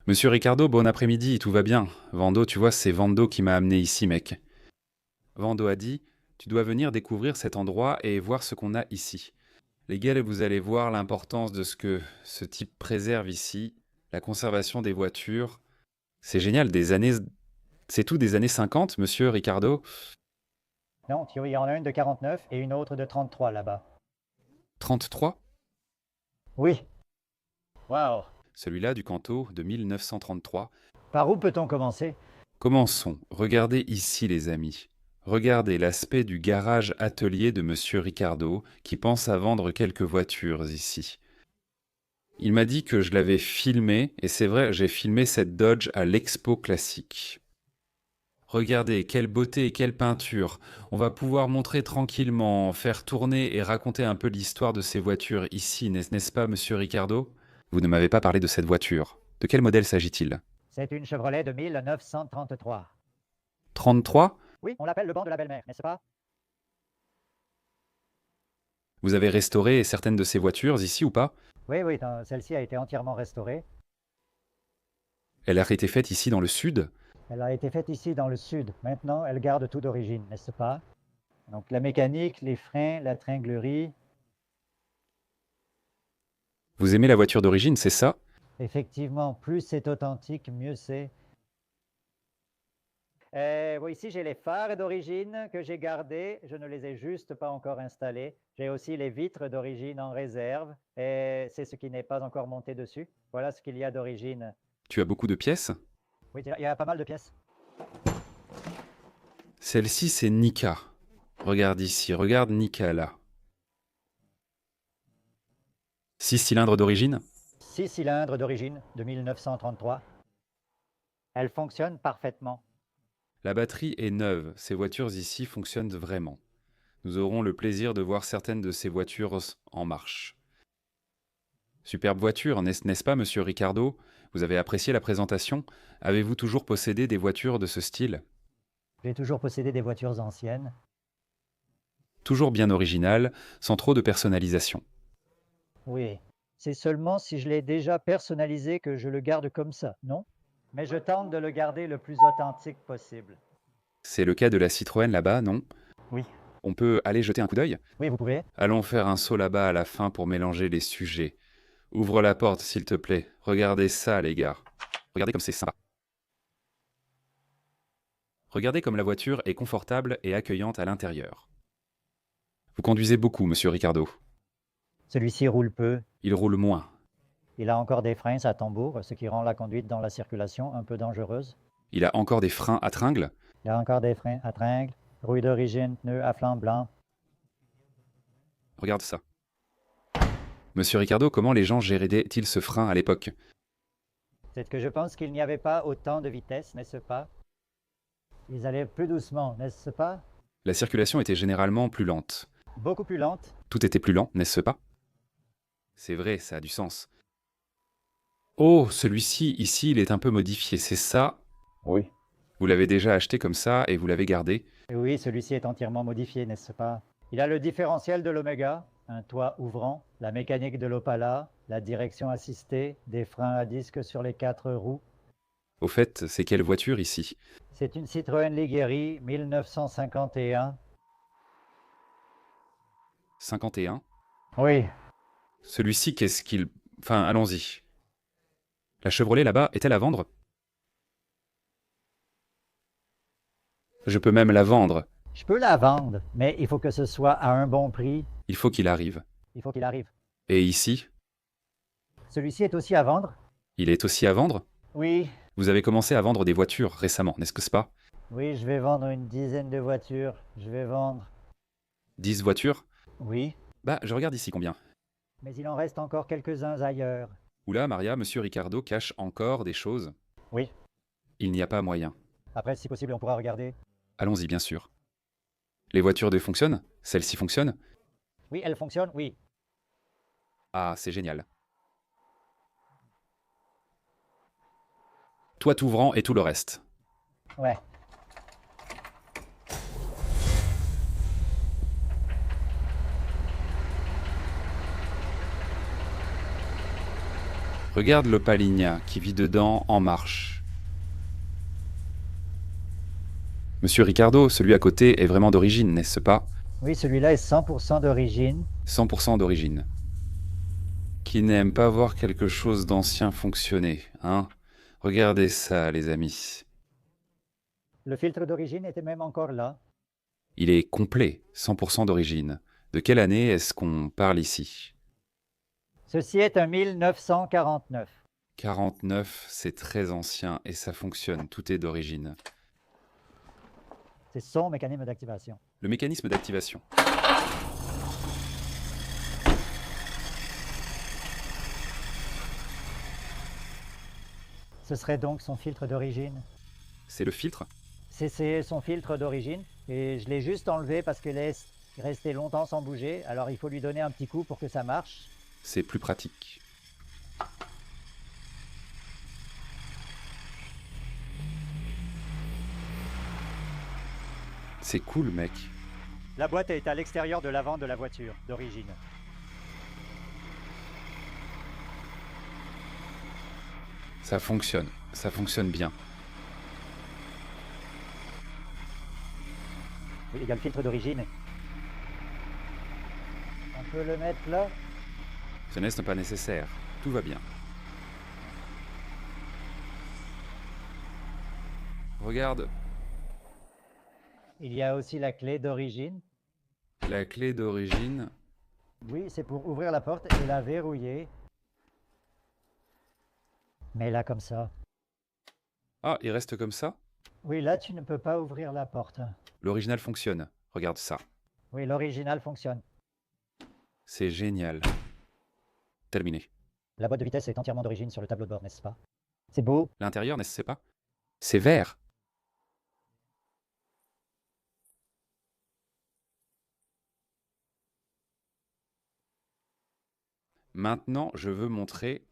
Monsieur Ricardo, bon après-midi, tout va bien. Vando, tu vois, c'est Vando qui m'a amené ici, mec. Vando a dit, tu dois venir découvrir cet endroit et voir ce qu'on a ici. Les gars, vous allez voir l'importance de ce que ce type préserve ici, la conservation des voitures. C'est génial, des années... C'est tout des années 50, monsieur Ricardo? Non, il y en a une de 49 et une autre de 33 là-bas. 33? Oui. Wow. Celui-là du Canto de 1933. Par où peut-on commencer? Commençons. Regardez ici, les amis. Regardez l'aspect du garage-atelier de monsieur Ricardo, qui pense à vendre quelques voitures ici. Il m'a dit que je l'avais filmé, et c'est vrai, j'ai filmé cette Dodge à l'Expo Classique. Regardez, quelle beauté et quelle peinture. On va pouvoir montrer tranquillement, faire tourner et raconter un peu l'histoire de ces voitures ici, n'est-ce pas, monsieur Ricardo? Vous ne m'avez pas parlé de cette voiture. De quel modèle s'agit-il? C'est une Chevrolet de 1933. 33? Oui, on l'appelle le banc de la belle-mère, n'est-ce pas? Vous avez restauré certaines de ces voitures ici ou pas? Oui, oui, celle-ci a été entièrement restaurée. Elle a été faite ici dans le sud? Elle a été faite ici dans le sud. Maintenant, elle garde tout d'origine, n'est-ce pas? Donc la mécanique, les freins, la tringlerie. Vous aimez la voiture d'origine, c'est ça? Effectivement, plus c'est authentique, mieux c'est. Oui, ici j'ai les phares d'origine que j'ai gardés. Je ne les ai juste pas encore installés. J'ai aussi les vitres d'origine en réserve. Et c'est ce qui n'est pas encore monté dessus. Voilà ce qu'il y a d'origine. Tu as beaucoup de pièces? Oui, il y a pas mal de pièces. Celle-ci, c'est Nika. Regarde ici, regarde Nika là. 6 cylindres d'origine? 6 cylindres d'origine de 1933. Elle fonctionne parfaitement. La batterie est neuve, ces voitures ici fonctionnent vraiment. Nous aurons le plaisir de voir certaines de ces voitures en marche. Superbe voiture, n'est-ce pas, monsieur Ricardo? Vous avez apprécié la présentation? Avez-vous toujours possédé des voitures de ce style? J'ai toujours possédé des voitures anciennes. Toujours bien originales, sans trop de personnalisation. Oui. C'est seulement si je l'ai déjà personnalisé que je le garde comme ça, non? Mais je tente de le garder le plus authentique possible. C'est le cas de la Citroën là-bas, non? Oui. On peut aller jeter un coup d'œil? Oui, vous pouvez. Allons faire un saut là-bas à la fin pour mélanger les sujets. Ouvre la porte, s'il te plaît. Regardez ça, les gars. Regardez comme c'est sympa. Regardez comme la voiture est confortable et accueillante à l'intérieur. Vous conduisez beaucoup, monsieur Ricardo. Celui-ci roule peu. Il roule moins. Il a encore des freins à tambour, ce qui rend la conduite dans la circulation un peu dangereuse. Il a encore des freins à tringles. Il a encore des freins à tringles, rouille d'origine, pneus à flanc blanc. Regarde ça. Monsieur Ricardo, comment les gens géraient-ils ce frein à l'époque? C'est que je pense qu'il n'y avait pas autant de vitesse, n'est-ce pas? Ils allaient plus doucement, n'est-ce pas? La circulation était généralement plus lente. Beaucoup plus lente. Tout était plus lent, n'est-ce pas? C'est vrai, ça a du sens. Oh, celui-ci, ici, il est un peu modifié, c'est ça? Oui. Vous l'avez déjà acheté comme ça et vous l'avez gardé? Et oui, celui-ci est entièrement modifié, n'est-ce pas? Il a le différentiel de l'Omega, un toit ouvrant, la mécanique de l'Opala, la direction assistée, des freins à disque sur les 4 roues. Au fait, c'est quelle voiture ici? C'est une Citroën Ligeri 1951. 51? Oui, Celui-ci, qu'est-ce qu'il... Enfin, allons-y. La Chevrolet là-bas, est-elle à vendre? Je peux même la vendre. je peux la vendre, mais il faut que ce soit à un bon prix. Il faut qu'il arrive. Il faut qu'il arrive. Et ici, Celui-ci est aussi à vendre? il est aussi à vendre? Oui, Vous avez commencé à vendre des voitures récemment, n'est-ce pas? oui, je vais vendre une dizaine de voitures. Je vais vendre. 10 voitures? Oui, Bah, je regarde ici combien. mais il en reste encore quelques-uns ailleurs. Oula, Maria, monsieur Ricardo cache encore des choses. Oui, Il n'y a pas moyen. après, si possible, on pourra regarder. Allons-y, bien sûr. Les voitures fonctionnent? Celle-ci fonctionne? Oui, elle fonctionne, oui. Ah, c'est génial. Toit ouvrant et tout le reste. Ouais. Regarde l'Opaligna qui vit dedans en marche. Monsieur Ricardo, celui à côté est vraiment d'origine, n'est-ce pas? Oui, celui-là est 100% d'origine. 100% d'origine. Qui n'aime pas voir quelque chose d'ancien fonctionner, hein? Regardez ça, les amis. Le filtre d'origine était même encore là. Il est complet, 100% d'origine. De quelle année est-ce qu'on parle ici? Ceci est un 1949. 49, c'est très ancien et ça fonctionne, tout est d'origine. C'est son mécanisme d'activation. Le mécanisme d'activation. Ce serait donc son filtre d'origine. C'est le filtre? C'est son filtre d'origine et je l'ai juste enlevé parce qu'il est resté longtemps sans bouger. Alors il faut lui donner un petit coup pour que ça marche. C'est plus pratique. C'est cool, mec. La boîte est à l'extérieur de l'avant de la voiture d'origine. Ça fonctionne bien. Oui, il y a le filtre d'origine. On peut le mettre là. Ce n'est pas nécessaire, tout va bien. Regarde, Il y a aussi la clé d'origine. la clé d'origine. Oui, c'est pour ouvrir la porte et la verrouiller. Mais là comme ça. Ah, il reste comme ça? Oui, là tu ne peux pas ouvrir la porte. L'original fonctionne. Regarde ça. Oui, l'original fonctionne. C'est génial. Terminé. La boîte de vitesse est entièrement d'origine sur le tableau de bord, n'est-ce pas? C'est beau. L'intérieur, n'est-ce pas? C'est vert. Maintenant, je veux montrer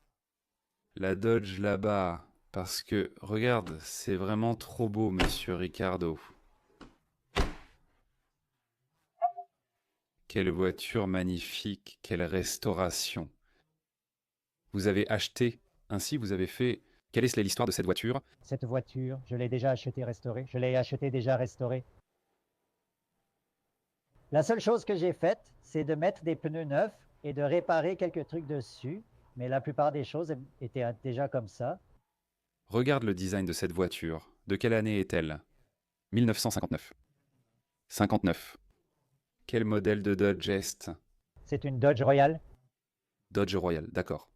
la Dodge là-bas. Parce que, regarde, c'est vraiment trop beau, monsieur Ricardo. Quelle voiture magnifique, quelle restauration. Vous avez acheté, ainsi vous avez fait... Quelle est l'histoire de cette voiture? Cette voiture, je l'ai déjà achetée restaurée. Je l'ai achetée déjà restaurée. La seule chose que j'ai faite, c'est de mettre des pneus neufs et de réparer quelques trucs dessus. Mais la plupart des choses étaient déjà comme ça. Regarde le design de cette voiture. De quelle année est-elle? 1959. 59. Quel modèle de Dodge est? C'est une Dodge Royale. Dodge Royal, d'accord.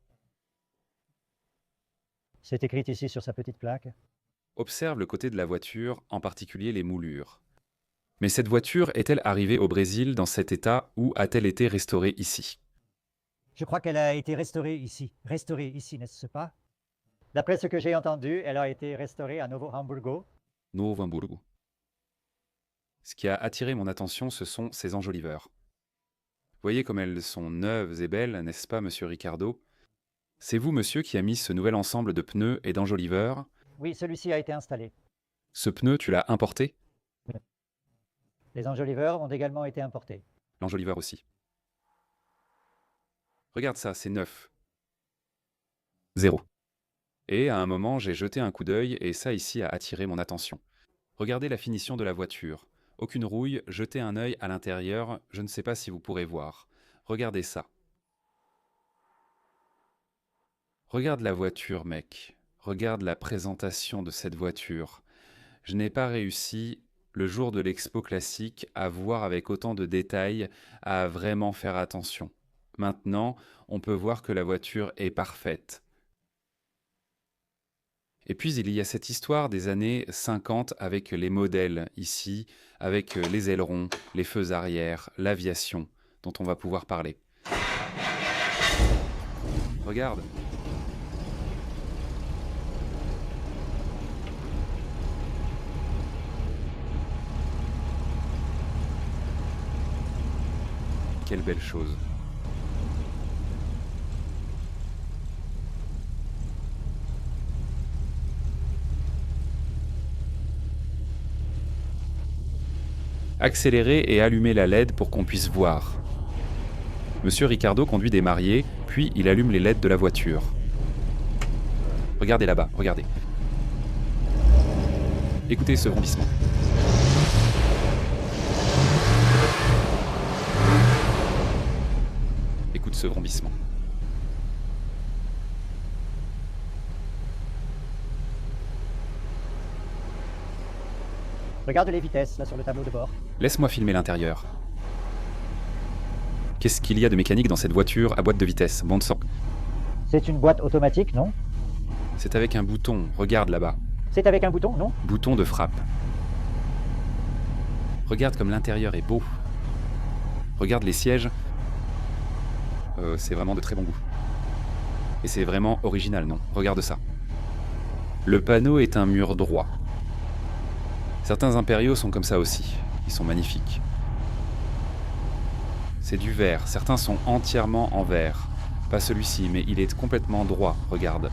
C'est écrit ici sur sa petite plaque. Observe le côté de la voiture, en particulier les moulures. Mais cette voiture est-elle arrivée au Brésil dans cet état ou a-t-elle été restaurée ici? Je crois qu'elle a été restaurée ici. Restaurée ici, n'est-ce pas? D'après ce que j'ai entendu, elle a été restaurée à Novo Hamburgo. Novo Hamburgo. Ce qui a attiré mon attention, ce sont ces enjoliveurs. Voyez comme elles sont neuves et belles, n'est-ce pas, monsieur Ricardo? C'est vous, monsieur, qui a mis ce nouvel ensemble de pneus et d'enjoliveurs? Oui, celui-ci a été installé. Ce pneu, tu l'as importé? Les enjoliveurs ont également été importés. L'enjoliveur aussi. Regarde ça, c'est neuf. Zéro. Et à un moment, j'ai jeté un coup d'œil et ça ici a attiré mon attention. Regardez la finition de la voiture. Aucune rouille, jetez un œil à l'intérieur, je ne sais pas si vous pourrez voir. Regardez ça. Regarde la voiture, mec. Regarde la présentation de cette voiture. Je n'ai pas réussi, le jour de l'expo classique, à voir avec autant de détails, à vraiment faire attention. Maintenant, on peut voir que la voiture est parfaite. Et puis il y a cette histoire des années 50 avec les modèles ici, avec les ailerons, les feux arrière, l'aviation, dont on va pouvoir parler. Regarde. Quelle belle chose. Accélérez et allumez la LED pour qu'on puisse voir. Monsieur Ricardo conduit des mariés, puis il allume les LED de la voiture. Regardez là-bas, regardez. Écoutez ce vrombissement. Écoute ce vrombissement. Regarde les vitesses, là, sur le tableau de bord. Laisse-moi filmer l'intérieur. Qu'est-ce qu'il y a de mécanique dans cette voiture à boîte de vitesse, bon sang? C'est une boîte automatique, non? C'est avec un bouton, regarde là-bas. C'est avec un bouton, non? Bouton de frappe. Regarde comme l'intérieur est beau. Regarde les sièges. C'est vraiment de très bon goût. Et c'est vraiment original, non? Regarde ça. Le panneau est un mur droit. Certains impériaux sont comme ça aussi. Ils sont magnifiques. C'est du verre. Certains sont entièrement en verre. Pas celui-ci, mais il est complètement droit, regarde.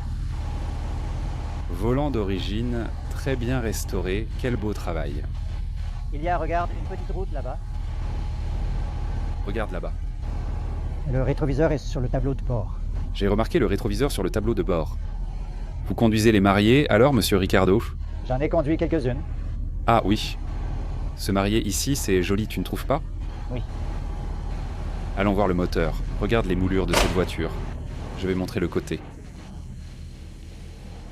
Volant d'origine, très bien restauré. Quel beau travail. Il y a, regarde, une petite route là-bas. Regarde là-bas. Le rétroviseur est sur le tableau de bord. J'ai remarqué le rétroviseur sur le tableau de bord. Vous conduisez les mariés, alors, monsieur Ricardo? J'en ai conduit quelques-unes. Ah oui. Se marier ici, c'est joli, tu ne trouves pas? Oui. Allons voir le moteur. Regarde les moulures de cette voiture. Je vais montrer le côté.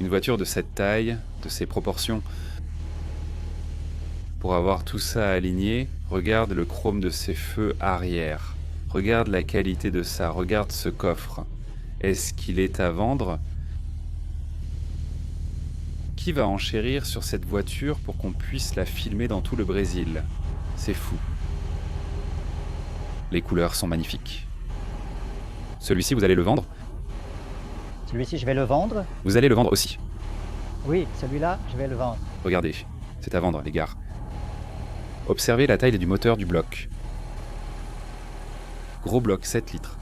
Une voiture de cette taille, de ces proportions. Pour avoir tout ça aligné, regarde le chrome de ses feux arrière. Regarde la qualité de ça, regarde ce coffre. Est-ce qu'il est à vendre? Qui va enchérir sur cette voiture pour qu'on puisse la filmer dans tout le Brésil? C'est fou. Les couleurs sont magnifiques. Celui-ci, vous allez le vendre? Celui-ci, je vais le vendre. Vous allez le vendre aussi. Oui, celui-là, je vais le vendre. Regardez, c'est à vendre, les gars. Observez la taille du moteur du bloc. Gros bloc, 7 litres.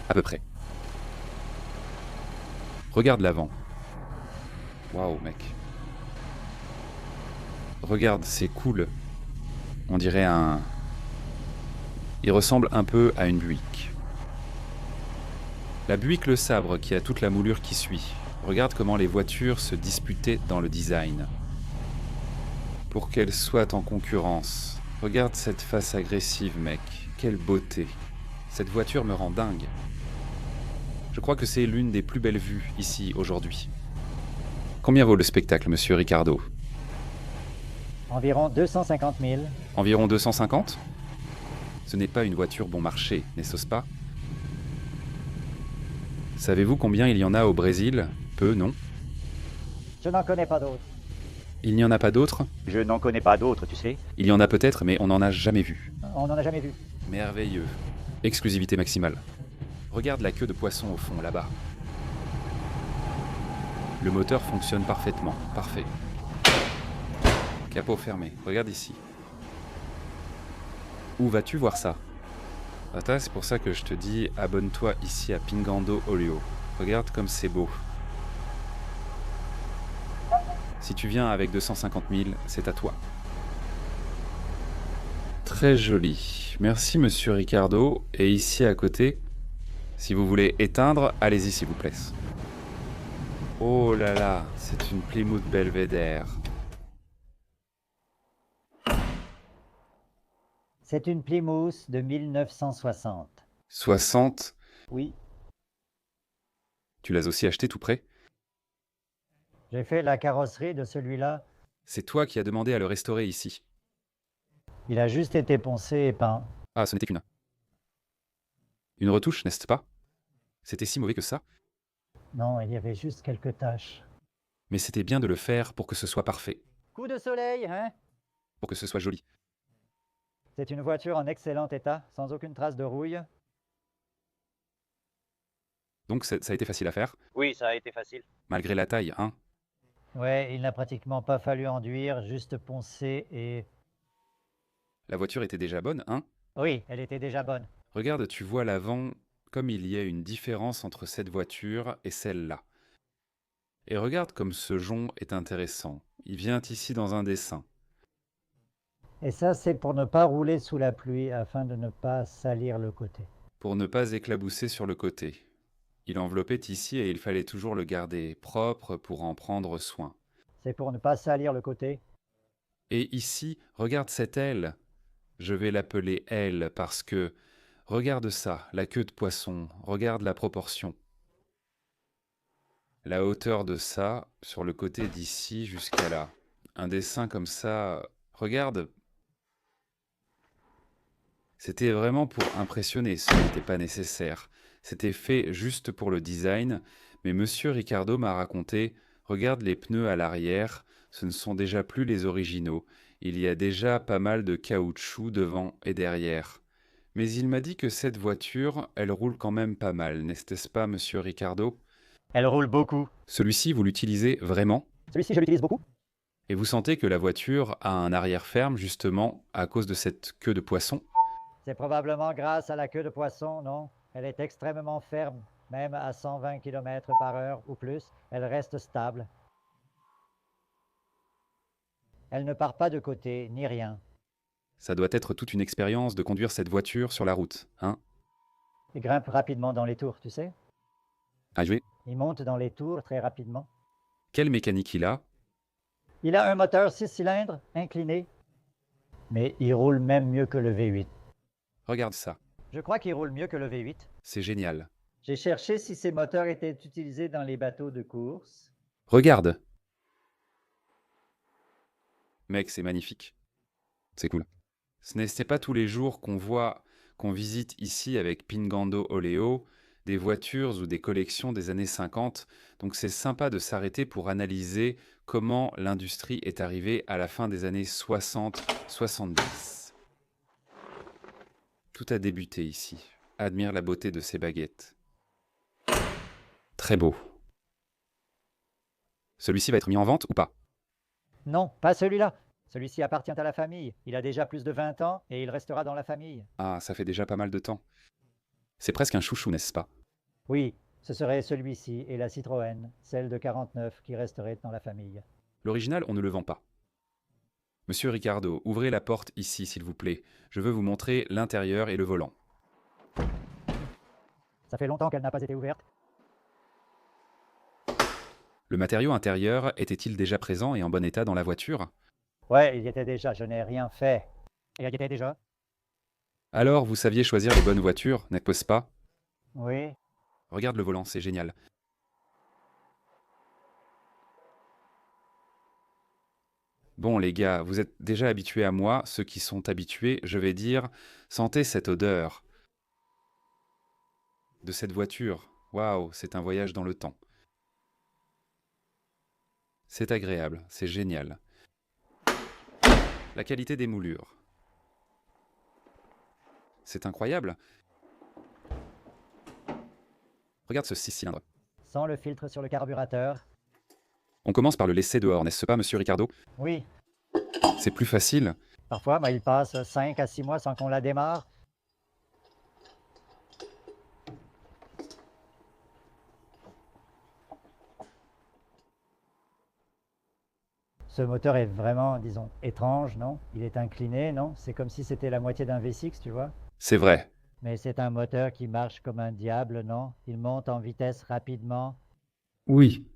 À peu près. Regarde l'avant. Waouh, mec. Regarde, c'est cool. On dirait un... Il ressemble un peu à une Buick. La Buick Le Sabre qui a toute la moulure qui suit. Regarde comment les voitures se disputaient dans le design. Pour qu'elles soient en concurrence. Regarde cette face agressive, mec. Quelle beauté. Cette voiture me rend dingue. Je crois que c'est l'une des plus belles vues ici aujourd'hui. Combien vaut le spectacle, monsieur Ricardo? Environ 250 000. Environ 250? Ce n'est pas une voiture bon marché, n'est-ce pas? Savez-vous combien il y en a au Brésil? Peu, non? Je n'en connais pas d'autres. Il n'y en a pas d'autres? Je n'en connais pas d'autres, tu sais. Il y en a peut-être, mais on n'en a jamais vu. On n'en a jamais vu. Merveilleux. Exclusivité maximale. Regarde la queue de poisson au fond, là-bas. Le moteur fonctionne parfaitement. Parfait. Capot fermé. Regarde ici. Où vas-tu voir ça? Attends, c'est pour ça que je te dis, abonne-toi ici à Pingando Olio. Regarde comme c'est beau. Si tu viens avec 250 000, c'est à toi. Très joli. Merci, monsieur Ricardo. Et ici à côté, si vous voulez éteindre, allez-y s'il vous plaît. Oh là là, c'est une Plymouth Belvedere. C'est une Plymouth de 1960. 60. Oui. Tu l'as aussi acheté tout près? J'ai fait la carrosserie de celui-là. C'est toi qui as demandé à le restaurer ici. Il a juste été poncé et peint. Ah, ce n'était qu'une. Une retouche, n'est-ce pas? C'était si mauvais que ça? Non, il y avait juste quelques taches. Mais c'était bien de le faire pour que ce soit parfait, Coup de soleil, hein? pour que ce soit joli. C'est une voiture en excellent état, sans aucune trace de rouille. Donc ça a été facile à faire, Oui, ça a été facile. malgré la taille, hein? Ouais, il n'a pratiquement pas fallu enduire, juste poncer et... La voiture était déjà bonne, hein? Oui, elle était déjà bonne. Regarde, tu vois l'avant, comme il y a une différence entre cette voiture et celle-là. Et regarde comme ce jonc est intéressant. Il vient ici dans un dessin. Et ça, c'est pour ne pas rouler sous la pluie, afin de ne pas salir le côté. Pour ne pas éclabousser sur le côté. Il enveloppait ici et il fallait toujours le garder propre pour en prendre soin. C'est pour ne pas salir le côté. Et ici, regarde cette aile. Je vais l'appeler aile parce que, regarde ça, la queue de poisson, regarde la proportion. La hauteur de ça, sur le côté d'ici jusqu'à là. Un dessin comme ça, regarde. C'était vraiment pour impressionner, ce n'était pas nécessaire. C'était fait juste pour le design, mais Monsieur Ricardo m'a raconté, regarde les pneus à l'arrière, ce ne sont déjà plus les originaux. Il y a déjà pas mal de caoutchouc devant et derrière. Mais il m'a dit que cette voiture, elle roule quand même pas mal, n'est-ce pas, Monsieur Ricardo? Elle roule beaucoup. Celui-ci, vous l'utilisez vraiment? Celui-ci, je l'utilise beaucoup. Et vous sentez que la voiture a un arrière ferme, justement, à cause de cette queue de poisson? C'est probablement grâce à la queue de poisson, non? Elle est extrêmement ferme, même à 120 km/h ou plus, elle reste stable. Elle ne part pas de côté, ni rien. Ça doit être toute une expérience de conduire cette voiture sur la route, hein? Il grimpe rapidement dans les tours, tu sais? Ah, oui. Il monte dans les tours très rapidement. Quelle mécanique il a? Il a un moteur 6 cylindres, incliné, mais il roule même mieux que le V8. Regarde ça, Je crois qu'il roule mieux que le V8. c'est génial. J'ai cherché si ces moteurs étaient utilisés dans les bateaux de course. Regarde! Mec, c'est magnifique. C'est cool. Ce n'est pas tous les jours qu'on visite ici avec Pingando Oleo, des voitures ou des collections des années 50, donc c'est sympa de s'arrêter pour analyser comment l'industrie est arrivée à la fin des années 60-70. Tout a débuté ici. Admire la beauté de ces baguettes. Très beau. Celui-ci va être mis en vente ou pas? Non, pas celui-là. Celui-ci appartient à la famille. Il a déjà plus de 20 ans et il restera dans la famille. Ah, ça fait déjà pas mal de temps. C'est presque un chouchou, n'est-ce pas? Oui, ce serait celui-ci et la Citroën, celle de 49, qui resterait dans la famille. L'original, on ne le vend pas. Monsieur Ricardo, ouvrez la porte ici, s'il vous plaît. Je veux vous montrer l'intérieur et le volant. Ça fait longtemps qu'elle n'a pas été ouverte. Le matériau intérieur était-il déjà présent et en bon état dans la voiture? Ouais, il y était déjà, je n'ai rien fait. Il y était déjà? Alors, vous saviez choisir les bonnes voitures, n'est-ce pas? Oui. Regarde le volant, c'est génial. Bon, les gars, vous êtes déjà habitués à moi. Ceux qui sont habitués, je vais dire, sentez cette odeur de cette voiture. Waouh, c'est un voyage dans le temps. C'est agréable, c'est génial. La qualité des moulures. C'est incroyable. Regarde ce 6 cylindres. Sans le filtre sur le carburateur. On commence par le laisser dehors, n'est-ce pas, monsieur Ricardo? Oui. C'est plus facile. Parfois, il passe 5 à 6 mois sans qu'on la démarre. Ce moteur est vraiment, disons, étrange, non? Il est incliné, non? C'est comme si c'était la moitié d'un V6, tu vois? C'est vrai. Mais c'est un moteur qui marche comme un diable, non? Il monte en vitesse rapidement. Oui.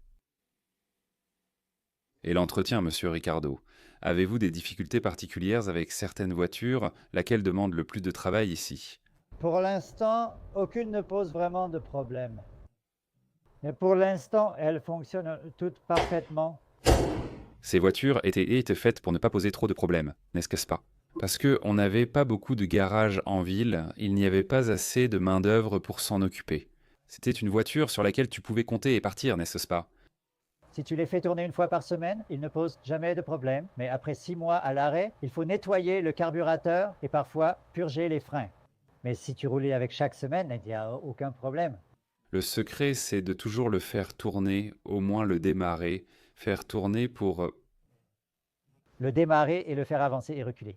Et l'entretien, monsieur Ricardo. Avez-vous des difficultés particulières avec certaines voitures, laquelle demande le plus de travail ici? Pour l'instant, aucune ne pose vraiment de problème. Mais pour l'instant, elles fonctionnent toutes parfaitement. Ces voitures étaient faites pour ne pas poser trop de problèmes, n'est-ce pas? Parce que on n'avait pas beaucoup de garages en ville, il n'y avait pas assez de main-d'œuvre pour s'en occuper. C'était une voiture sur laquelle tu pouvais compter et partir, n'est-ce pas? Si tu les fais tourner une fois par semaine, ils ne posent jamais de problème. Mais après 6 mois à l'arrêt, il faut nettoyer le carburateur et parfois purger les freins. Mais si tu roulais avec chaque semaine, il n'y a aucun problème. Le secret, c'est de toujours le faire tourner, au moins le démarrer, faire tourner Le démarrer et le faire avancer et reculer.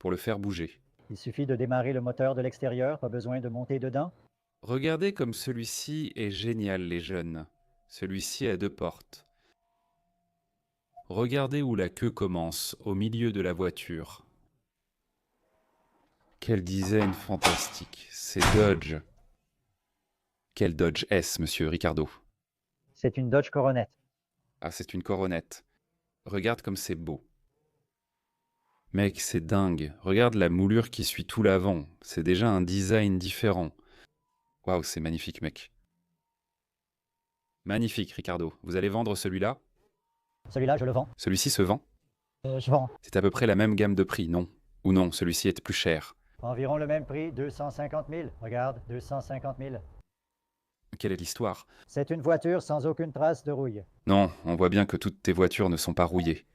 pour le faire bouger. Il suffit de démarrer le moteur de l'extérieur, pas besoin de monter dedans. Regardez comme celui-ci est génial, les jeunes. Celui-ci a 2 portes. Regardez où la queue commence, au milieu de la voiture. Quel design fantastique, c'est Dodge. Quel Dodge est-ce, monsieur Ricardo? C'est une Dodge Coronet. Ah, c'est une Coronette. Regarde comme c'est beau. Mec, c'est dingue. Regarde la moulure qui suit tout l'avant. C'est déjà un design différent. Waouh, c'est magnifique, mec. Magnifique, Ricardo. Vous allez vendre celui-là? Celui-là, je le vends. Celui-ci se vend? Je vends. C'est à peu près la même gamme de prix, non? Ou non, celui-ci est plus cher. Environ le même prix, 250 000. Regarde, 250 000. Quelle est l'histoire? C'est une voiture sans aucune trace de rouille. Non, on voit bien que toutes tes voitures ne sont pas rouillées.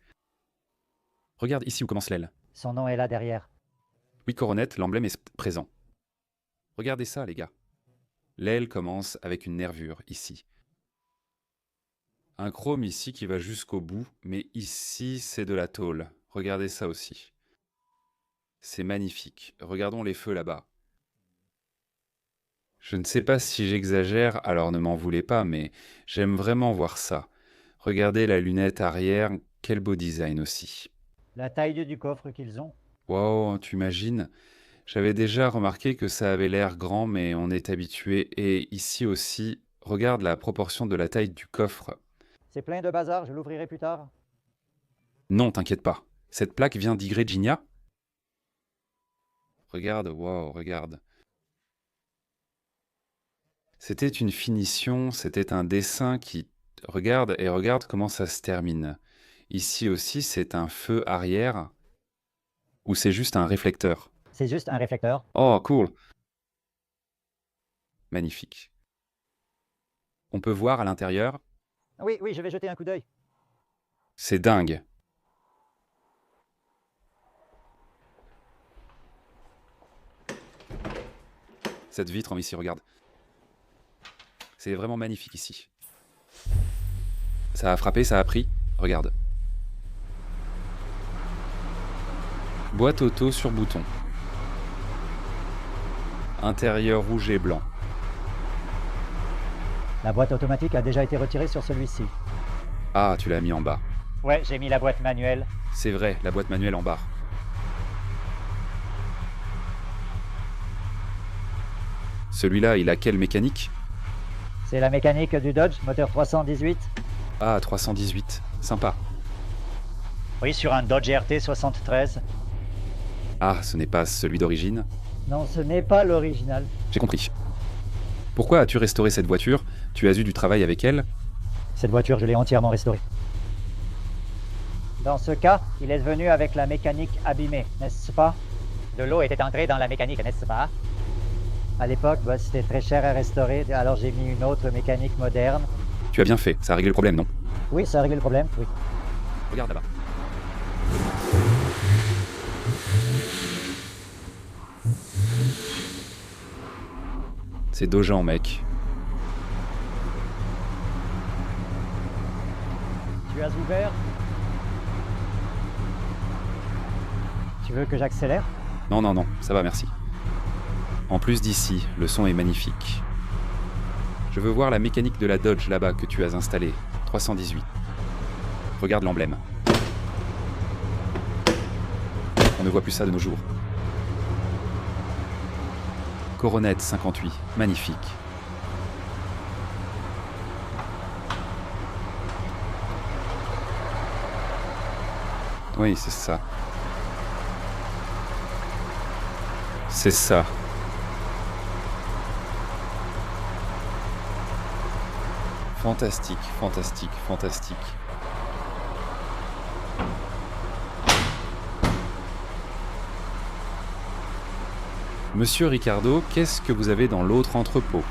Regarde ici où commence l'aile. Son nom est là derrière. Oui, Coronette, l'emblème est présent. Regardez ça, les gars. L'aile commence avec une nervure, ici. Un chrome ici qui va jusqu'au bout, mais ici, c'est de la tôle. Regardez ça aussi. C'est magnifique. Regardons les feux là-bas. Je ne sais pas si j'exagère, alors ne m'en voulez pas, mais j'aime vraiment voir ça. Regardez la lunette arrière, quel beau design aussi. La taille du coffre qu'ils ont. Wow, tu imagines? J'avais déjà remarqué que ça avait l'air grand, mais on est habitué. Et ici aussi, regarde la proportion de la taille du coffre. C'est plein de bazar, je l'ouvrirai plus tard. Non, t'inquiète pas. Cette plaque vient d'Ygreginia? Regarde, wow, regarde. C'était une finition, c'était un dessin qui... Regarde, et regarde comment ça se termine. Ici aussi, c'est un feu arrière, ou c'est juste un réflecteur? C'est juste un réflecteur. Oh, cool! Magnifique. On peut voir à l'intérieur? Oui, oui, je vais jeter un coup d'œil. C'est dingue. Cette vitre en ici, regarde. C'est vraiment magnifique ici. Ça a frappé, ça a pris. Regarde. Boîte auto sur bouton. Intérieur rouge et blanc. La boîte automatique a déjà été retirée sur celui-ci. Ah, tu l'as mis en bas. Ouais, j'ai mis la boîte manuelle. C'est vrai, la boîte manuelle en bas. Celui-là, il a quelle mécanique? C'est la mécanique du Dodge, moteur 318. Ah, 318. Sympa. Oui, sur un Dodge RT 73. Ah, ce n'est pas celui d'origine? Non, ce n'est pas l'original. J'ai compris. Pourquoi as-tu restauré cette voiture? Tu as eu du travail avec elle? Cette voiture, je l'ai entièrement restaurée. Dans ce cas, il est venu avec la mécanique abîmée, n'est-ce pas? De l'eau était entrée dans la mécanique, n'est-ce pas? À l'époque, c'était très cher à restaurer, alors j'ai mis une autre mécanique moderne. Tu as bien fait, ça a réglé le problème, non? Oui, ça a réglé le problème, oui. Regarde là-bas. C'est Dojan, mec. Tu as ouvert? Tu veux que j'accélère? Non, non, non, ça va, merci. En plus d'ici, le son est magnifique. Je veux voir la mécanique de la Dodge là-bas que tu as installée. 318. Regarde l'emblème. On ne voit plus ça de nos jours. Coronette 58. Magnifique. Oui, c'est ça. C'est ça. Fantastique, fantastique, fantastique. Monsieur Ricardo, qu'est-ce que vous avez dans l'autre entrepôt?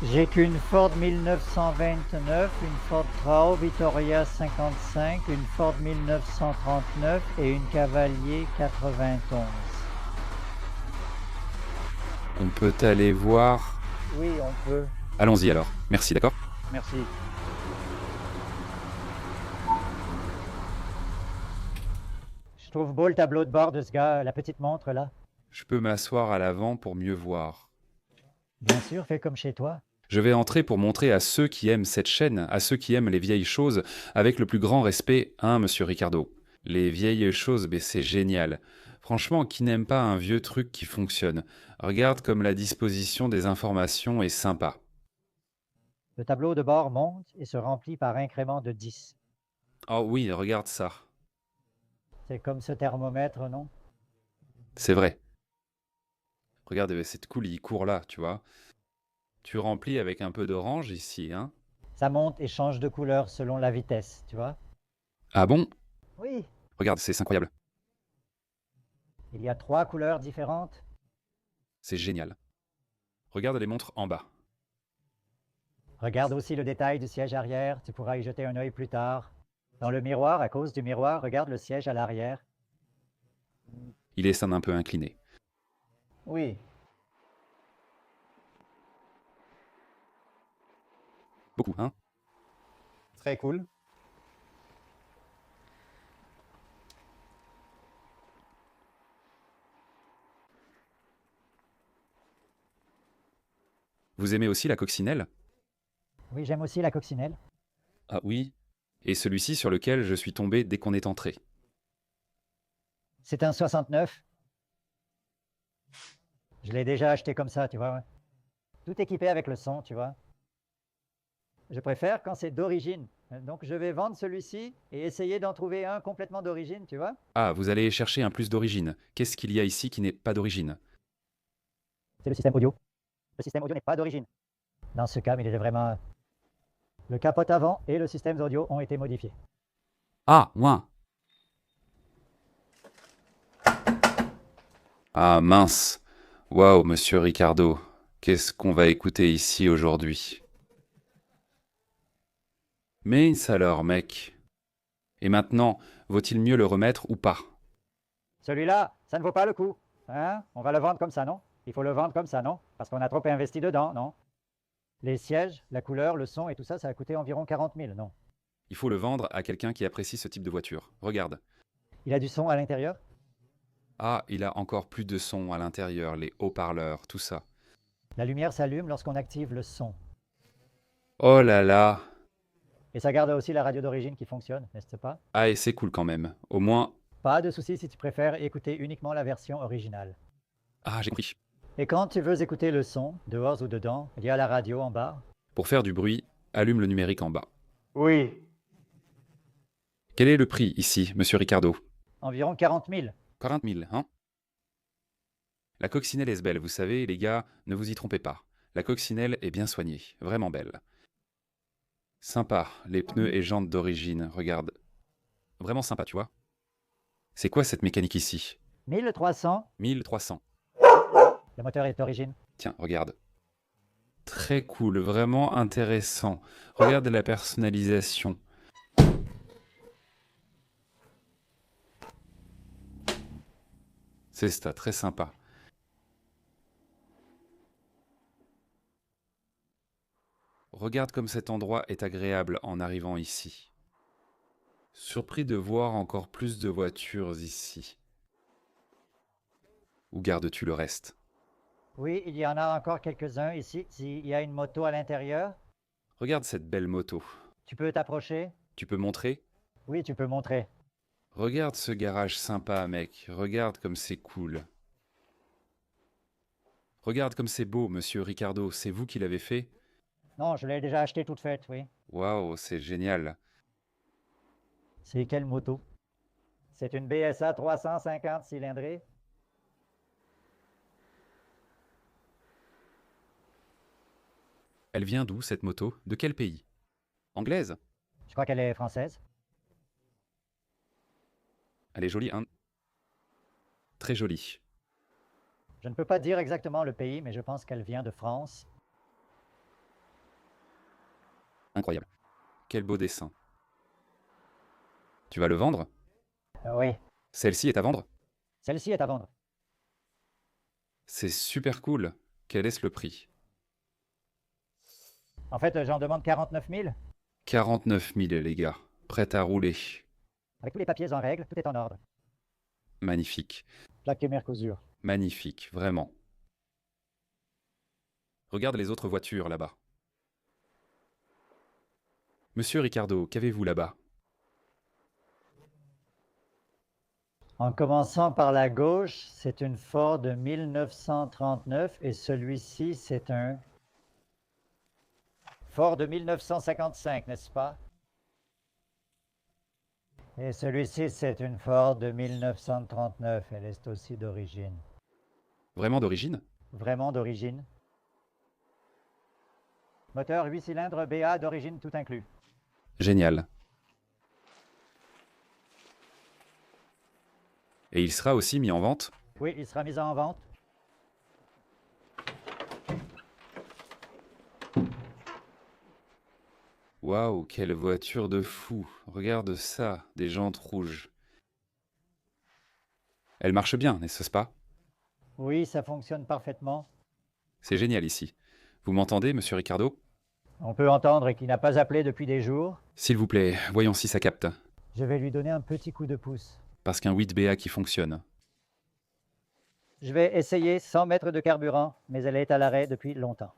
J'ai qu'une Ford 1929, une Ford Trau Vittoria 55, une Ford 1939 et une Cavalier 91. On peut aller voir... Oui, on peut. Allons-y alors. Merci, d'accord? Merci. Je trouve beau le tableau de bord de ce gars, la petite montre là. Je peux m'asseoir à l'avant pour mieux voir. Bien sûr, fais comme chez toi. Je vais entrer pour montrer à ceux qui aiment cette chaîne, à ceux qui aiment les vieilles choses, avec le plus grand respect, hein, monsieur Ricardo. Les vieilles choses, c'est génial. Franchement, qui n'aime pas un vieux truc qui fonctionne? Regarde comme la disposition des informations est sympa. Le tableau de bord monte et se remplit par incréments de 10. Oh oui, regarde ça. C'est comme ce thermomètre, non? C'est vrai. Regarde, c'est cool, il court là, tu vois. Tu remplis avec un peu d'orange ici, hein? Ça monte et change de couleur selon la vitesse, tu vois? Ah bon? Oui, Regarde, c'est incroyable. il y a 3 couleurs différentes. C'est génial. Regarde les montres en bas. Regarde aussi le détail du siège arrière, tu pourras y jeter un œil plus tard. Dans le miroir, à cause du miroir, regarde le siège à l'arrière. Il est un peu incliné. Oui, Beaucoup, hein? Très cool. Vous aimez aussi la coccinelle? oui, j'aime aussi la coccinelle. Ah oui. Et celui-ci sur lequel je suis tombé dès qu'on est entré. C'est un 69. Je l'ai déjà acheté comme ça, tu vois, ouais. Tout équipé avec le son, tu vois. Je préfère quand c'est d'origine. Donc je vais vendre celui-ci et essayer d'en trouver un complètement d'origine, tu vois. Ah, vous allez chercher un plus d'origine. Qu'est-ce qu'il y a ici qui n'est pas d'origine? C'est le système audio. Le système audio n'est pas d'origine. Dans ce cas, mais il est vraiment... Le capote avant et le système audio ont été modifiés. Ah, ouin. Ah mince. Waouh, monsieur Ricardo. Qu'est-ce qu'on va écouter ici aujourd'hui? Mince alors, mec. Et maintenant, vaut-il mieux le remettre ou pas? Celui-là, ça ne vaut pas le coup. Hein? On va le vendre comme ça, non? Il faut le vendre comme ça, non? Parce qu'on a trop investi dedans, non? Les sièges, la couleur, le son et tout ça, ça a coûté environ 40 000, non? Il faut le vendre à quelqu'un qui apprécie ce type de voiture. Regarde. Il a du son à l'intérieur? Ah, il a encore plus de son à l'intérieur, les haut-parleurs, tout ça. La lumière s'allume lorsqu'on active le son. Oh là là. Et ça garde aussi la radio d'origine qui fonctionne, n'est-ce pas? Ah, et c'est cool quand même. Au moins... Pas de souci si tu préfères écouter uniquement la version originale. Ah, j'ai compris. Et quand tu veux écouter le son, dehors ou dedans, il y a la radio en bas. Pour faire du bruit, allume le numérique en bas. Oui. Quel est le prix ici, monsieur Ricardo? Environ 40 000. 40 000, hein? La coccinelle est belle, vous savez, les gars, ne vous y trompez pas. La coccinelle est bien soignée, vraiment belle. Sympa, les pneus et jantes d'origine, regarde. Vraiment sympa, tu vois. C'est quoi cette mécanique ici? 1300, 1300. le moteur est d'origine. Tiens, regarde. Très cool, vraiment intéressant. Regarde la personnalisation. C'est ça, très sympa. Regarde comme cet endroit est agréable en arrivant ici. Surpris de voir encore plus de voitures ici. Où gardes-tu le reste? Oui, il y en a encore quelques-uns ici. S'il y a une moto à l'intérieur, Regarde cette belle moto. tu peux t'approcher. Tu peux montrer? Oui, tu peux montrer. Regarde ce garage sympa, mec. Regarde comme c'est cool. Regarde comme c'est beau, monsieur Ricardo. C'est vous qui l'avez fait? Non, je l'ai déjà acheté toute faite, oui. Waouh, c'est génial. C'est quelle moto? C'est une BSA 350 cylindrée. Elle vient d'où, cette moto? De quel pays? Anglaise? Je crois qu'elle est française. Elle est jolie, hein? Très jolie. Je ne peux pas dire exactement le pays, mais je pense qu'elle vient de France. Incroyable. Quel beau dessin. Tu vas le vendre? Oui. Celle-ci est à vendre? Celle-ci est à vendre. C'est super cool. Quel est le prix? En fait, j'en demande 49 000. 49 000, les gars. Prête à rouler. Avec tous les papiers en règle, tout est en ordre. Magnifique. Plaqué Mercosur. Magnifique, vraiment. Regarde les autres voitures là-bas. Monsieur Ricardo, qu'avez-vous là-bas? En commençant par la gauche, c'est une Ford de 1939 et celui-ci, c'est un Ford de 1955, n'est-ce pas? Et celui-ci, c'est une Ford de 1939. Elle est aussi d'origine. Vraiment d'origine? Vraiment d'origine. Moteur 8 cylindres BA d'origine tout inclus. Génial. Et il sera aussi mis en vente? Oui, il sera mis en vente. Waouh, quelle voiture de fou! Regarde ça, des jantes rouges. Elle marche bien, n'est-ce pas? Oui, ça fonctionne parfaitement. C'est génial ici. Vous m'entendez, monsieur Ricardo? On peut entendre qu'il n'a pas appelé depuis des jours. S'il vous plaît, voyons si ça capte. Je vais lui donner un petit coup de pouce. Parce qu'un 8BA qui fonctionne. Je vais essayer sans mettre de carburant, mais elle est à l'arrêt depuis longtemps.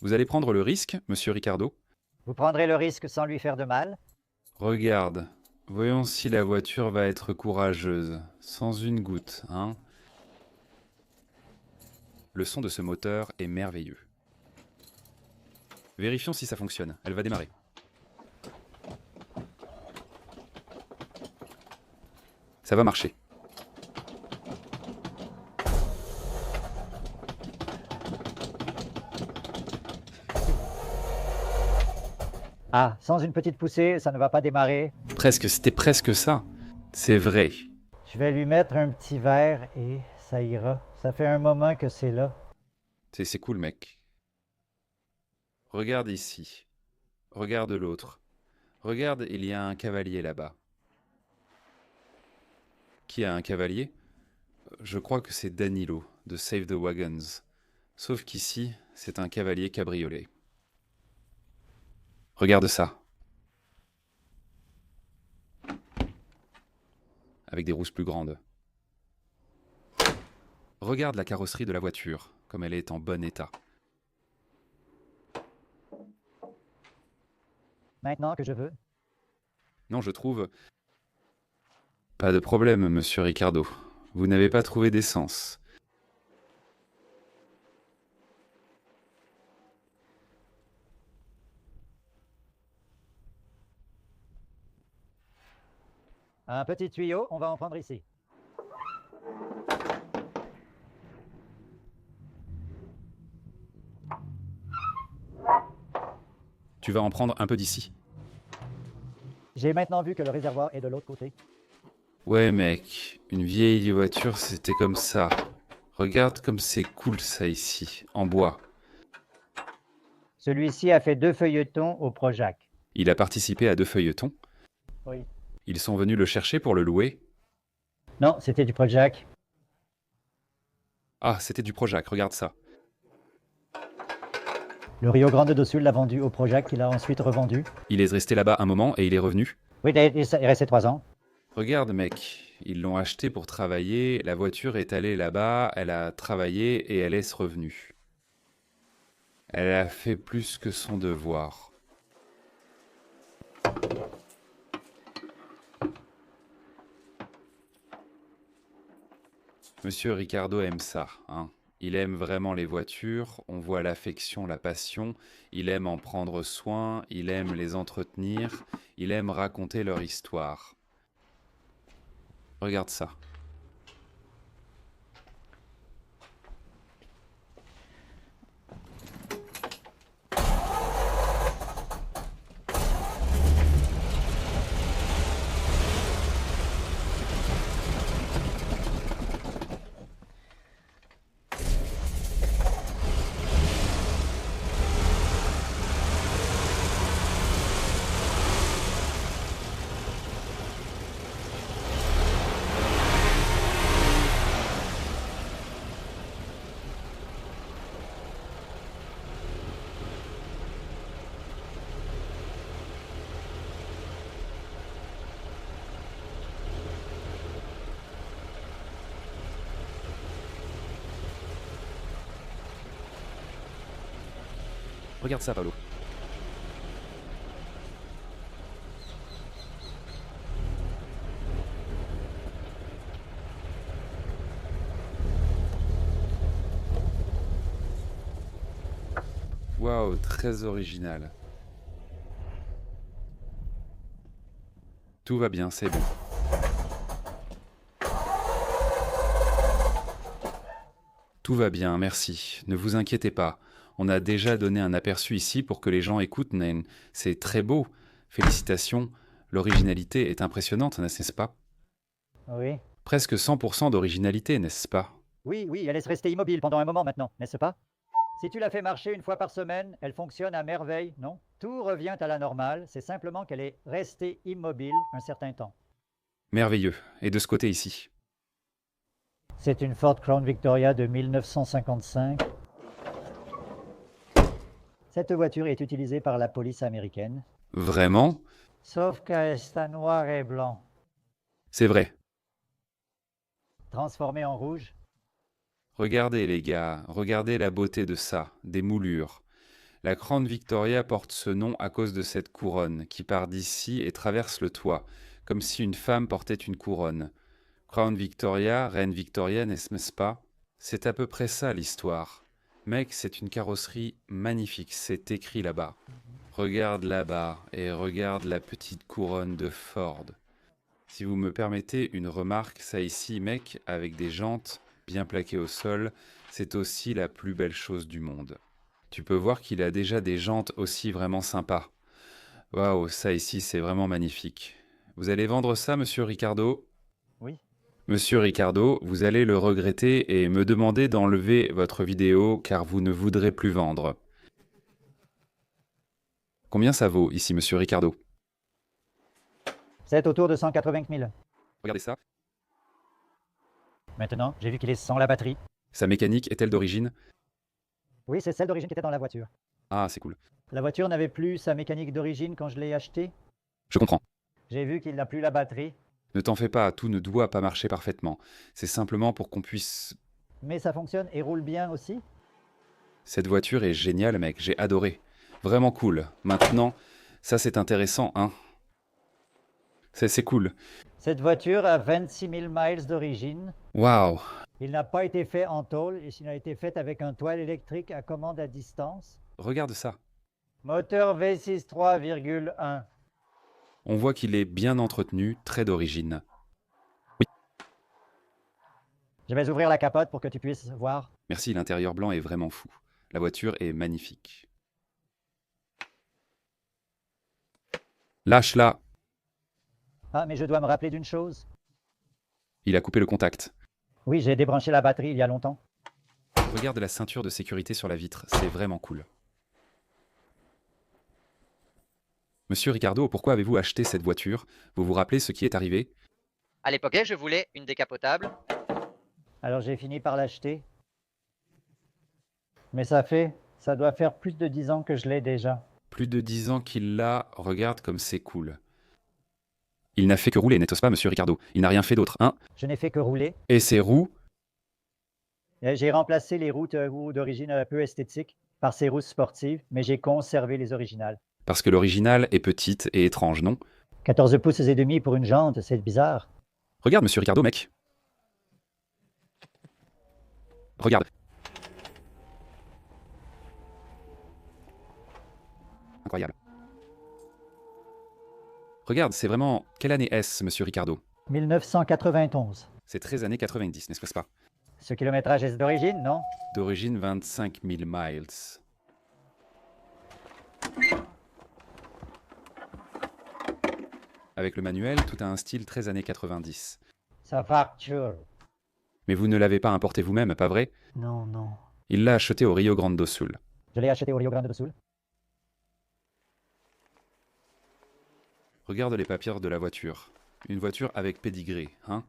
Vous allez prendre le risque, monsieur Ricardo? Vous prendrez le risque sans lui faire de mal? Regarde, voyons si la voiture va être courageuse, sans une goutte, hein? Le son de ce moteur est merveilleux. Vérifions si ça fonctionne. Elle va démarrer. Ça va marcher. Ah, sans une petite poussée, ça ne va pas démarrer. Presque, c'était presque ça. C'est vrai. Je vais lui mettre un petit verre et ça ira. Ça fait un moment que c'est là. C'est cool, mec. Regarde ici. Regarde l'autre. Regarde, il y a un cavalier là-bas. Qui a un cavalier? Je crois que c'est Danilo, de Save the Wagons. Sauf qu'ici, c'est un cavalier cabriolet. Regarde ça. Avec des rousses plus grandes. Regarde la carrosserie de la voiture, comme elle est en bon état. Maintenant que je veux. Non, je trouve... Pas de problème, monsieur Ricardo. Vous n'avez pas trouvé d'essence. Un petit tuyau, on va en prendre ici. Tu vas en prendre un peu d'ici. J'ai maintenant vu que le réservoir est de l'autre côté. Ouais, mec, une vieille voiture, c'était comme ça. Regarde comme c'est cool ça ici, en bois. Celui-ci a fait 2 feuilletons au Projac. Il a participé à 2 feuilletons. Oui. Ils sont venus le chercher pour le louer. Non, c'était du Projac. Ah, c'était du Projac, regarde ça. Le Rio Grande do Sul l'a vendu au Projac, qu'il a ensuite revendu. Il est resté là-bas un moment et il est revenu. Oui, il est resté 3 ans. Regarde, mec, ils l'ont acheté pour travailler, la voiture est allée là-bas, elle a travaillé et elle est revenue. Elle a fait plus que son devoir. Monsieur Ricardo aime ça, hein. Il aime vraiment les voitures, on voit l'affection, la passion, il aime en prendre soin, il aime les entretenir, il aime raconter leur histoire. Regarde ça. Regarde ça, Paolo. très original. Tout va bien, c'est bon. Tout va bien, merci. Ne vous inquiétez pas. On a déjà donné un aperçu ici pour que les gens écoutent, Nain. C'est très beau. Félicitations. L'originalité est impressionnante, n'est-ce pas? Oui. Presque 100% d'originalité, n'est-ce pas? Oui, oui, elle laisse rester immobile pendant un moment maintenant, n'est-ce pas? Si tu la fais marcher une fois par semaine, elle fonctionne à merveille, non? Tout revient à la normale, c'est simplement qu'elle est restée immobile un certain temps. Merveilleux. Et de ce côté ici? C'est une Ford Crown Victoria de 1955. Cette voiture est utilisée par la police américaine. Vraiment? Sauf qu'elle est en noir et blanc. C'est vrai. Transformée en rouge. Regardez les gars, regardez la beauté de ça, des moulures. La Crown Victoria porte ce nom à cause de cette couronne qui part d'ici et traverse le toit, comme si une femme portait une couronne. Crown Victoria, reine Victoria, n'est-ce pas? C'est à peu près ça l'histoire. Mec, c'est une carrosserie magnifique, c'est écrit là-bas. Regarde là-bas et regarde la petite couronne de Ford. Si vous me permettez une remarque, ça ici, mec, avec des jantes bien plaquées au sol, c'est aussi la plus belle chose du monde. Tu peux voir qu'il a déjà des jantes aussi vraiment sympas. Waouh, ça ici, c'est vraiment magnifique. Vous allez vendre ça, monsieur Ricardo? Oui. Monsieur Ricardo, vous allez le regretter et me demander d'enlever votre vidéo car vous ne voudrez plus vendre. Combien ça vaut ici, monsieur Ricardo? C'est autour de 180 000. Regardez ça. Maintenant, j'ai vu qu'il est sans la batterie. Sa mécanique est-elle d'origine? Oui, c'est celle d'origine qui était dans la voiture. Ah, c'est cool. La voiture n'avait plus sa mécanique d'origine quand je l'ai achetée. Je comprends. J'ai vu qu'il n'a plus la batterie. Ne t'en fais pas, tout ne doit pas marcher parfaitement. C'est simplement pour qu'on puisse... Mais ça fonctionne et roule bien aussi. Cette voiture est géniale, mec, j'ai adoré. Vraiment cool. Maintenant, ça c'est intéressant, hein. C'est cool. Cette voiture a 26 000 miles d'origine. Waouh. Il n'a pas été fait en tôle et il a été fait avec un toile électrique à commande à distance. Regarde ça. Moteur V6 3,1. On voit qu'il est bien entretenu, très d'origine. Je vais ouvrir la capote pour que tu puisses voir. Merci, l'intérieur blanc est vraiment fou. La voiture est magnifique. Lâche-la. Ah, mais je dois me rappeler d'une chose. Il a coupé le contact. Oui, j'ai débranché la batterie il y a longtemps. Regarde la ceinture de sécurité sur la vitre, c'est vraiment cool. Monsieur Ricardo, pourquoi avez-vous acheté cette voiture? Vous vous rappelez ce qui est arrivé? À l'époque, je voulais une décapotable. Alors j'ai fini par l'acheter. Mais ça doit faire plus de 10 ans que je l'ai déjà. Plus de 10 ans qu'il l'a, regarde comme c'est cool. Il n'a fait que rouler, n'est-ce pas, monsieur Ricardo? Il n'a rien fait d'autre, hein? Je n'ai fait que rouler. Et ses roues? J'ai remplacé les roues d'origine un peu esthétique par ces roues sportives, mais j'ai conservé les originales. Parce que l'original est petite et étrange, non? 14 pouces et demi pour une jante, c'est bizarre. Regarde, monsieur Ricardo, mec. Regarde. Incroyable. Regarde, c'est vraiment... Quelle année est-ce, monsieur Ricardo? 1991. C'est 13 années 90, n'est-ce pas? Ce kilométrage est d'origine, non? D'origine 25 000 miles. Avec le manuel, tout a un style très années 90. Ça facture. Mais vous ne l'avez pas importé vous-même, pas vrai? Non, non. Il l'a acheté au Rio Grande do Sul. Je l'ai acheté au Rio Grande do Sul. Regarde les papiers de la voiture. Une voiture avec pédigré, hein?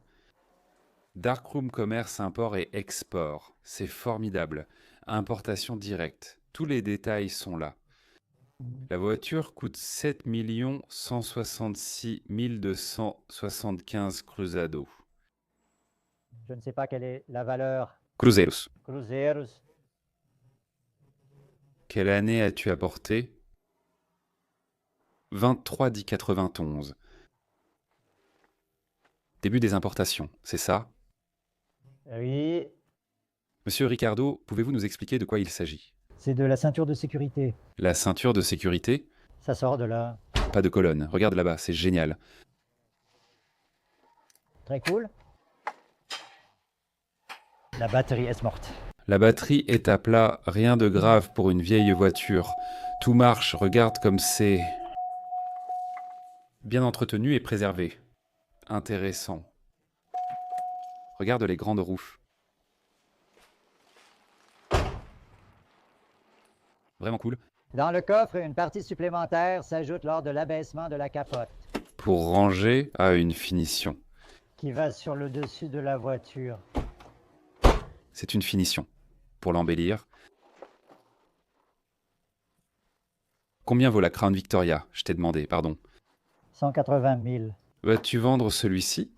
Darkroom Commerce Import et Export. C'est formidable. Importation directe. Tous les détails sont là. La voiture coûte 7 166 275 cruzado. Je ne sais pas quelle est la valeur. Cruzeiros. Cruzeiros. Quelle année as-tu apporté? 23 10 91. Début des importations, c'est ça? Oui. Monsieur Ricardo, pouvez-vous nous expliquer de quoi il s'agit? C'est de la ceinture de sécurité. La ceinture de sécurité? Ça sort de là. Pas de colonne. Regarde là-bas, c'est génial. Très cool. La batterie est morte. La batterie est à plat, rien de grave pour une vieille voiture. Tout marche, regarde comme c'est... bien entretenu et préservé. Intéressant. Regarde les grandes roues. Vraiment cool. Dans le coffre, une partie supplémentaire s'ajoute lors de l'abaissement de la capote, Pour ranger à une finition. qui va sur le dessus de la voiture. C'est une finition. Pour l'embellir. Combien vaut la Crown Victoria? Je t'ai demandé, pardon. 180 000. Vas-tu vendre celui-ci?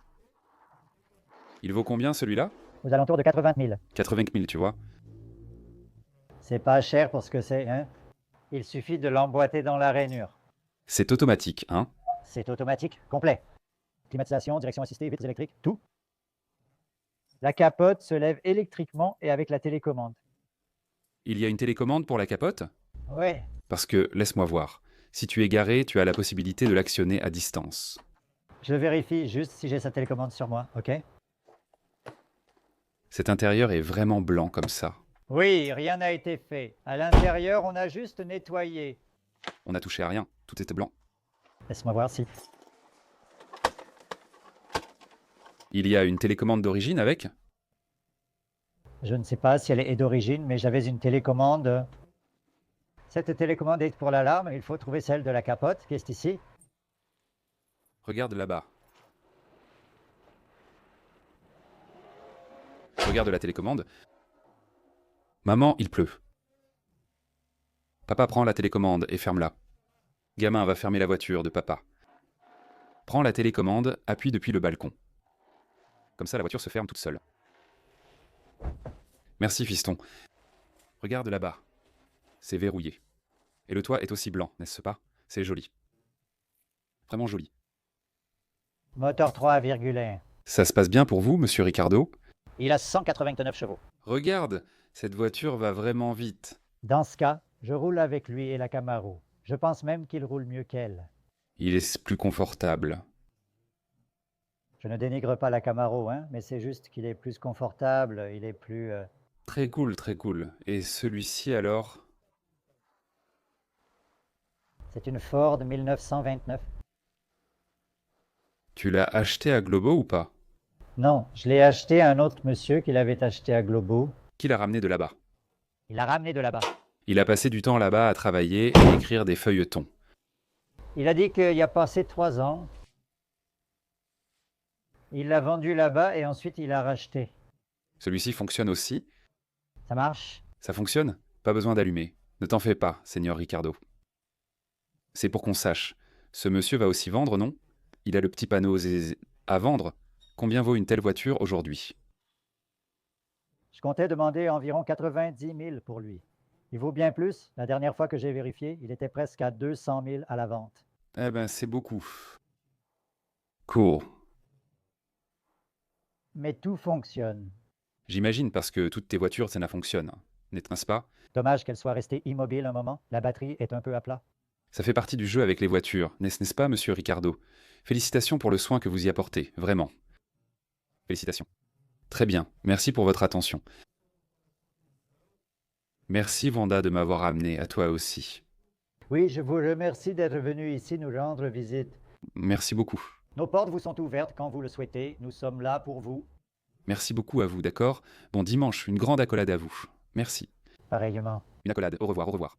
Il vaut combien celui-là? Aux alentours de 80 000. 80 000, tu vois. C'est pas cher pour ce que c'est, hein? Il suffit de l'emboîter dans la rainure. C'est automatique, hein? C'est automatique, complet. Climatisation, direction assistée, vitres électriques, tout. La capote se lève électriquement et avec la télécommande. Il y a une télécommande pour la capote? Oui, Parce que, laisse-moi voir, si tu es garé, tu as la possibilité de l'actionner à distance. je vérifie juste si j'ai sa télécommande sur moi, ok? Cet intérieur est vraiment blanc comme ça. Oui, rien n'a été fait. À l'intérieur, on a juste nettoyé. On n'a touché à rien, tout était blanc. Laisse-moi voir si... Il y a une télécommande d'origine avec? Je ne sais pas si elle est d'origine, mais j'avais une télécommande. Cette télécommande est pour l'alarme. Il faut trouver celle de la capote, qui est ici. Regarde là-bas. Regarde la télécommande. Maman, il pleut. Papa prend la télécommande et ferme-la. Gamin va fermer la voiture de papa. Prends la télécommande, appuie depuis le balcon. Comme ça, la voiture se ferme toute seule. Merci, fiston. Regarde là-bas. C'est verrouillé. Et le toit est aussi blanc, n'est-ce pas? C'est joli. Vraiment joli. Moteur 3,1. Ça se passe bien pour vous, monsieur Ricardo? Il a 189 chevaux. Regarde, cette voiture va vraiment vite. Dans ce cas, je roule avec lui et la Camaro. Je pense même qu'il roule mieux qu'elle. Il est plus confortable. Je ne dénigre pas la Camaro, hein, mais c'est juste qu'il est plus confortable, il est plus... Très cool, très cool. Et celui-ci alors? C'est une Ford 1929. Tu l'as acheté à Globo ou pas? Non, je l'ai acheté à un autre monsieur qui l'avait acheté à Globo. Qui l'a ramené de là-bas? Il l'a ramené de là-bas. Il a passé du temps là-bas à travailler et écrire des feuilletons. Il a dit qu'il y a passé 3 ans. Il l'a vendu là-bas et ensuite il l'a racheté. Celui-ci fonctionne aussi? Ça marche? Ça fonctionne? Pas besoin d'allumer. Ne t'en fais pas, Seigneur Ricardo. C'est pour qu'on sache. Ce monsieur va aussi vendre, non? Il a le petit panneau à vendre. Combien vaut une telle voiture aujourd'hui? Je comptais demander environ 90 000 pour lui. Il vaut bien plus. La dernière fois que j'ai vérifié, il était presque à 200 000 à la vente. Eh ben, c'est beaucoup. Cool. Mais tout fonctionne. J'imagine parce que toutes tes voitures, ça fonctionne. N'est-ce pas? Dommage qu'elle soit restée immobile un moment. La batterie est un peu à plat. Ça fait partie du jeu avec les voitures, n'est-ce pas, monsieur Ricardo? Félicitations pour le soin que vous y apportez, vraiment. Félicitations. Très bien, merci pour votre attention. Merci Wanda de m'avoir amené, à toi aussi. Oui, je vous remercie d'être venu ici nous rendre visite. Merci beaucoup. Nos portes vous sont ouvertes quand vous le souhaitez. Nous sommes là pour vous. Merci beaucoup à vous, d'accord? Bon dimanche, une grande accolade à vous. Merci. Pareillement. Une accolade, au revoir, au revoir.